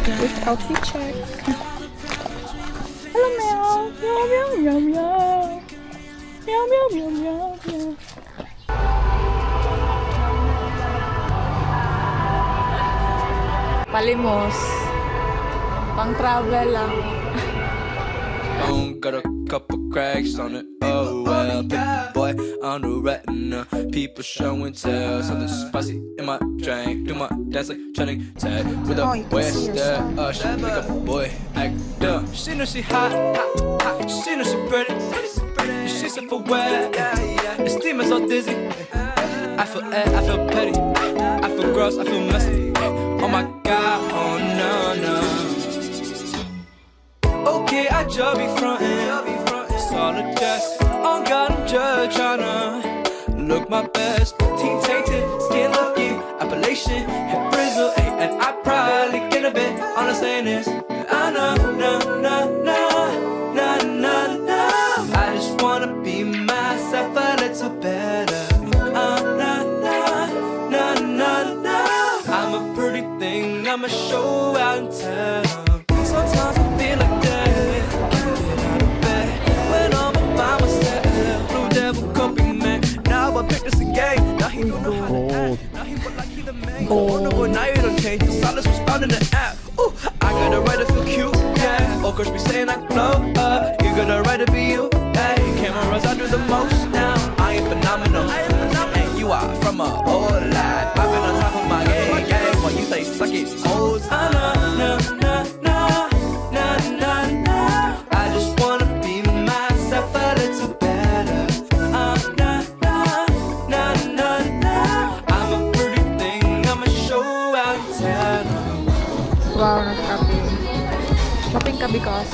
With outfit check. Hello meow, meow meow meow meow meow meow meow meow. Palimos. Pang travel lang. Got a couple cracks on it. Oh well, pick boy on the retina. People show and tell. Something spicy in my drink. Do my dance like Channing Tag with a western. She make a boy act dumb. She know she hot, she know she pretty. She's super wet. The steam is so dizzy. I feel petty. I feel gross. I feel messy. Oh my god, oh no no. Okay, I just be frontin'. It's all a jest. On God, I'm just tryna look my best. Teen Stabilization, hit bristle, ay, and I probably get a bit. All I'm saying is, I know, no, no, no, no, no, no. I just wanna be myself a little better. No, no, no, no, no. I'm a pretty thing, I'ma show out and tell. Sometimes I feel like that. Can't get out of bed when I'm by myself. Blue devil coping man. Now I pick this game. Now he don't know how to act. Now he feel like he the man. Oh no, boy, now you don't change. The silence was found in the app. Ooh, I got a right to feel cute, yeah. Oh, girls be saying I glow up. You got a right to be you, hey. Cameras, I do the most now. I ain't phenomenal. And you are from a old life. I've been on top of my game. While you say suck it, old time. No, no, no, no, no, no. I just wanna be myself a little better. No, no, no, no, no. I'm a pretty thing, I'ma show out and tell them. Wow, nagkape. Shopping ka because